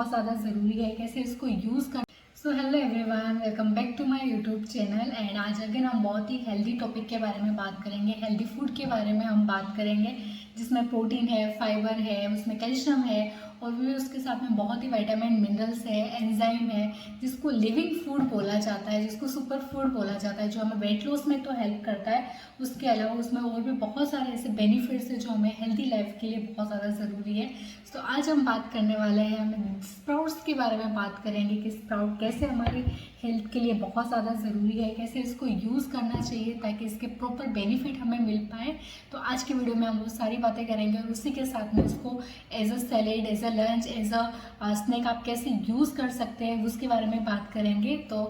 बहुत ज़्यादा ज़रूरी है, कैसे इसको यूज़ कर। So hello everyone, welcome back to my YouTube channel. And आज अगेन हम बहुत ही हेल्दी टॉपिक के बारे में बात करेंगे, हेल्दी फूड के बारे में हम बात करेंगे, जिसमें प्रोटीन है, फाइबर है, उसमें कैल्शियम है और भी उसके साथ में बहुत ही विटामिन मिनरल्स है, एंजाइम है, जिसको लिविंग फूड बोला जाता है, जिसको सुपर फूड बोला जाता है, जो हमें वेट लॉस में तो हेल्प करता है। उसके अलावा उसमें और भी बहुत सारे ऐसे बेनिफिट्स है जो हमें हेल्दी लाइफ के लिए बहुत ज़्यादा ज़रूरी है। तो आज हम बात करने वाले हैं, हम स्प्राउट्स के बारे में बात करेंगे कि स्प्राउट कैसे हमारी हेल्थ के लिए बहुत ज़्यादा ज़रूरी है, कैसे इसको यूज़ करना चाहिए ताकि इसके प्रॉपर बेनिफिट हमें मिल पाए। तो आज की वीडियो में हम वो सारी बातें करेंगे और उसी के साथ में इसको as a salad, as a lunch, as a snack आप कैसे यूज़ कर सकते हैं उसके बारे में बात करेंगे। तो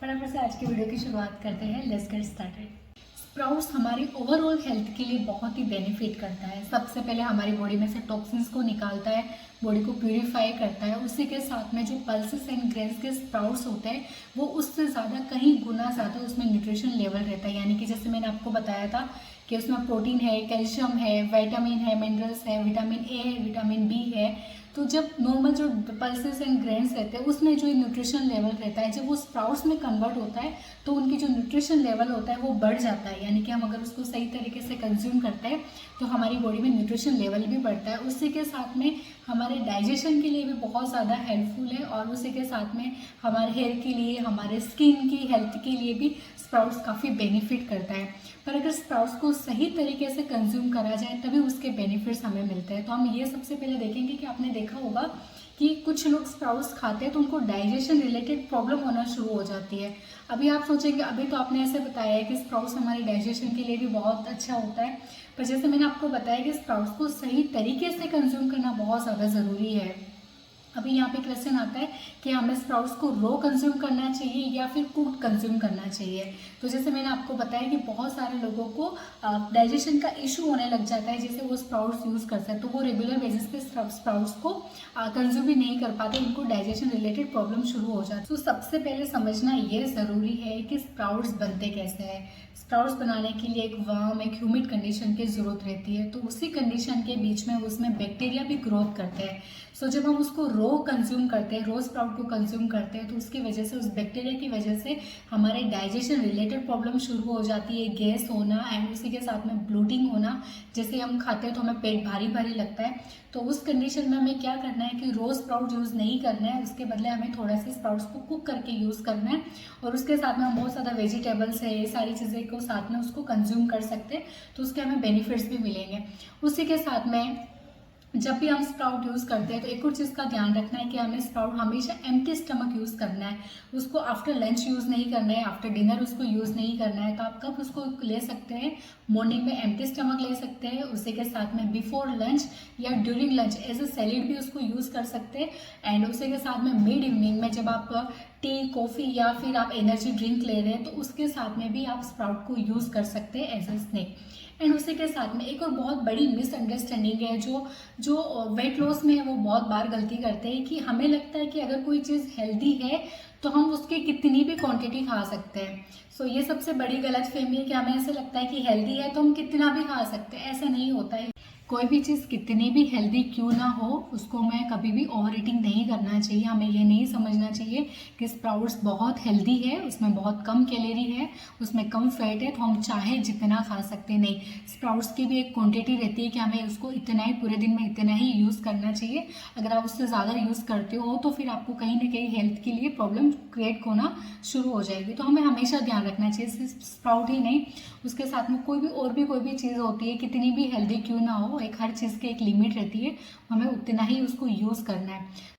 फटाफट से आज की वीडियो की शुरुआत करते हैं। Let's get started. स्प्राउट्स हमारी ओवरऑल हेल्थ के लिए बहुत ही बेनिफिट करता है। सबसे पहले हमारी बॉडी में से टॉक्सिन्स को निकालता है, बॉडी को प्यूरिफाई करता है। उसी के साथ में जो पल्सेस एंड ग्रेन्स के स्प्राउट्स होते हैं वो उससे ज़्यादा कहीं गुना ज़्यादा उसमें न्यूट्रिशन लेवल रहता है। यानी कि जैसे मैंने आपको बताया था कि उसमें प्रोटीन है, कैल्शियम है, विटामिन है, मिनरल्स है, विटामिन ए है, विटामिन बी है। तो जब नॉर्मल जो पल्सेस एंड ग्रेन्स रहते हैं उसमें जो न्यूट्रिशन लेवल रहता है, जब वो स्प्राउट्स में कन्वर्ट होता है तो उनकी जो न्यूट्रिशन लेवल होता है वो बढ़ जाता है। यानी कि हम अगर उसको सही तरीके से कंज्यूम करते हैं तो हमारी बॉडी में न्यूट्रिशन लेवल भी बढ़ता है। उसी के साथ में हमारे डाइजेशन के लिए भी बहुत ज़्यादा हेल्पफुल है और उसी के साथ में हमारे हेयर के लिए, हमारे स्किन की हेल्थ के लिए भी स्प्राउट्स काफ़ी बेनिफिट करता है। पर अगर स्प्राउट्स को सही तरीके से कंज्यूम करा जाए तभी उसके बेनिफिट्स हमें मिलते हैं। तो हम ये सबसे पहले देखेंगे कि आपने देखा होगा कि कुछ लोग स्प्राउट्स खाते हैं तो उनको डाइजेशन रिलेटेड प्रॉब्लम होना शुरू हो जाती है। अभी आप सोचेंगे, अभी तो आपने ऐसे बताया है कि स्प्राउट्स हमारे डाइजेशन के लिए भी बहुत अच्छा होता है, पर जैसे मैंने आपको बताया कि स्प्राउट्स को सही तरीके से कंज्यूम करना बहुत ज़्यादा ज़रूरी है। अभी यहाँ पे क्वेश्चन आता है कि हमें स्प्राउट्स को रो कंज्यूम करना चाहिए या फिर कुक्ड कंज्यूम करना चाहिए। तो जैसे मैंने आपको बताया कि बहुत सारे लोगों को डाइजेशन का इशू होने लग जाता है, जैसे वो स्प्राउट्स यूज़ करते हैं तो वो रेगुलर बेसिस पे स्प्राउट्स को कंज्यूम ही नहीं कर पाते, उनको डाइजेशन रिलेटेड प्रॉब्लम शुरू हो जाती है। तो सबसे पहले समझना ये ज़रूरी है कि स्प्राउट्स बनते कैसे हैं। स्प्राउट्स बनाने के लिए एक वार्म, एक ह्यूमिड कंडीशन की ज़रूरत रहती है। तो उसी कंडीशन के बीच में उसमें बैक्टीरिया भी ग्रोथ करते हैं। सो जब हम उसको रो कंज्यूम करते हैं, रो स्प्राउट को कंज्यूम करते हैं तो उसकी वजह से, उस बैक्टीरिया की वजह से हमारे डाइजेशन रिलेटेड प्रॉब्लम शुरू हो जाती है, गैस होना एंड उसी के साथ में ब्लोटिंग होना। जैसे हम खाते हैं तो हमें पेट भारी भारी लगता है। तो उस कंडीशन में हमें क्या करना है कि रो स्प्राउट यूज़ नहीं करना है, उसके बदले हमें थोड़ा सी स्प्राउट्स को कुक करके यूज़ करना है और उसके साथ में हम बहुत ज़्यादा वेजिटेबल्स है, ये सारी चीज़ें को साथ में उसको कंज्यूम कर सकते हैं, तो उसके हमें बेनिफिट्स भी मिलेंगे। उसी के साथ में जब भी हम स्प्राउट यूज़ करते हैं तो एक और चीज़ का ध्यान रखना है कि हमें स्प्राउट हमेशा एम्प्टी स्टमक यूज़ करना है। उसको आफ्टर लंच यूज़ नहीं करना है, आफ्टर डिनर उसको यूज़ नहीं करना है। तो आप कब उसको ले सकते हैं? मॉर्निंग में एम्प्टी स्टमक ले सकते हैं, उसी के साथ में बिफोर लंच या during lunch as a salad भी उसको यूज़ कर सकते हैं। एंड उसी के साथ में मिड इवनिंग में जब आप टी, कॉफ़ी या फिर आप एनर्जी ड्रिंक ले रहे हैं तो उसके साथ में भी आप स्प्राउट को यूज़ कर सकते हैं एज अ स्नैक। एंड उसी के साथ में एक और बहुत बड़ी मिसअंडरस्टैंडिंग है जो वेट लॉस में वो बहुत बार गलती करते हैं कि हमें लगता है कि अगर कोई चीज़ हेल्दी है तो हम उसकी कितनी भी क्वांटिटी खा सकते हैं। सो ये सबसे बड़ी गलतफहमी है कि हमें ऐसे लगता है कि हेल्दी है तो हम कितना भी खा सकते हैं। ऐसा नहीं होता है। कोई भी चीज़ कितनी भी हेल्दी क्यों ना हो उसको हमें कभी भी ओवर ईटिंग नहीं करना चाहिए। हमें ये नहीं समझना चाहिए कि स्प्राउट्स बहुत हेल्दी है, उसमें बहुत कम कैलोरी है, उसमें कम फैट है तो हम चाहे जितना खा सकते हैं। नहीं, स्प्राउट्स की भी एक क्वांटिटी रहती है कि हमें उसको इतना ही, पूरे दिन में इतना ही यूज़ करना चाहिए। अगर आप उससे ज़्यादा यूज़ करते हो तो फिर आपको कहीं ना कहीं हेल्थ के लिए प्रॉब्लम क्रिएट होना शुरू हो जाएगी। तो हमें हमेशा ध्यान रखना चाहिए, सिर्फ स्प्राउट ही नहीं, उसके साथ में कोई भी चीज़ होती है, कितनी भी हेल्दी क्यों ना हो, एक हर चीज़ की एक लिमिट रहती है, हमें उतना ही उसको यूज़ करना है।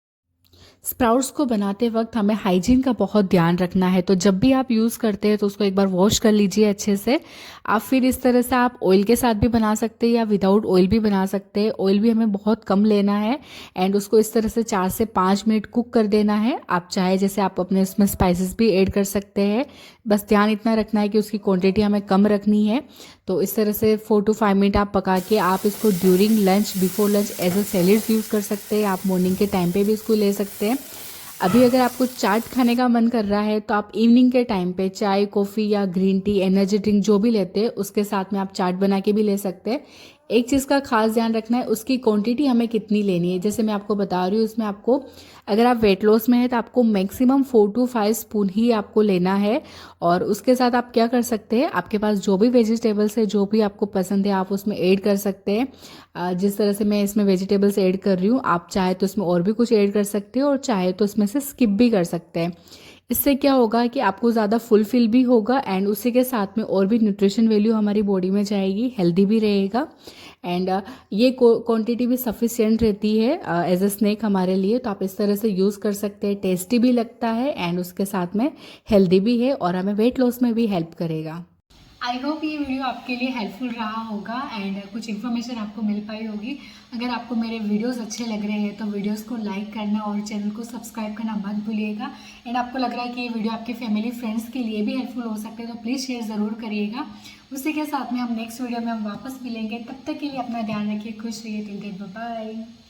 स्प्राउट्स को बनाते वक्त हमें हाइजीन का बहुत ध्यान रखना है। तो जब भी आप यूज़ करते हैं तो उसको एक बार वॉश कर लीजिए अच्छे से। आप फिर इस तरह से आप ऑयल के साथ भी बना सकते हैं या विदाउट ऑयल भी बना सकते हैं। ऑयल भी हमें बहुत कम लेना है एंड उसको इस तरह से 4 से 5 मिनट कुक कर देना है। आप चाहे जैसे आप अपने उसमें स्पाइसेस भी ऐड कर सकते हैं, बस ध्यान इतना रखना है कि उसकी क्वांटिटी हमें कम रखनी है। तो इस तरह से 4 to 5 मिनट आप पका के आप इसको during lunch, before lunch as a salad use कर सकते हैं। आप मॉर्निंग के टाइम पे भी इसको ले सकते हैं। अभी अगर आपको चाट खाने का मन कर रहा है तो आप इवनिंग के टाइम पे चाय, कॉफ़ी या ग्रीन टी, एनर्जी ड्रिंक जो भी लेते हैं उसके साथ में आप चाट बना के भी ले सकते हैं। एक चीज़ का खास ध्यान रखना है, उसकी क्वांटिटी हमें कितनी लेनी है। जैसे मैं आपको बता रही हूँ, इसमें आपको अगर आप वेट लॉस में है तो आपको मैक्सिमम 4 to 5 स्पून ही आपको लेना है। और उसके साथ आप क्या कर सकते हैं, आपके पास जो भी वेजिटेबल्स है, जो भी आपको पसंद है, आप उसमें ऐड कर सकते हैं। जिस तरह से मैं इसमें वेजिटेबल्स ऐड कर रही हूँ, आप चाहे तो इसमें और भी कुछ ऐड कर सकते हो और चाहे तो इसमें से स्किप भी कर सकते हैं। इससे क्या होगा कि आपको ज़्यादा फुलफिल भी होगा एंड उसी के साथ में और भी न्यूट्रिशन वैल्यू हमारी बॉडी में जाएगी, हेल्दी भी रहेगा। एंड ये क्वांटिटी भी सफिशिएंट रहती है एज अ स्नैक हमारे लिए। तो आप इस तरह से यूज़ कर सकते हैं, टेस्टी भी लगता है एंड उसके साथ में हेल्दी भी है और हमें वेट लॉस में भी हेल्प करेगा। आई होप ये वीडियो आपके लिए हेल्पफुल रहा होगा एंड कुछ इन्फॉर्मेशन आपको मिल पाई होगी। अगर आपको मेरे वीडियोस अच्छे लग रहे हैं तो वीडियोस को लाइक करना और चैनल को सब्सक्राइब करना मत भूलिएगा। एंड आपको लग रहा है कि ये वीडियो आपके फैमिली फ्रेंड्स के लिए भी हेल्पफुल हो सकते हैं तो प्लीज़ शेयर ज़रूर करिएगा। उसी के साथ में हम नेक्स्ट वीडियो में हम वापस मिलेंगे। तब तक के लिए अपना ध्यान रखिए, खुश रहिए। Till then bye bye.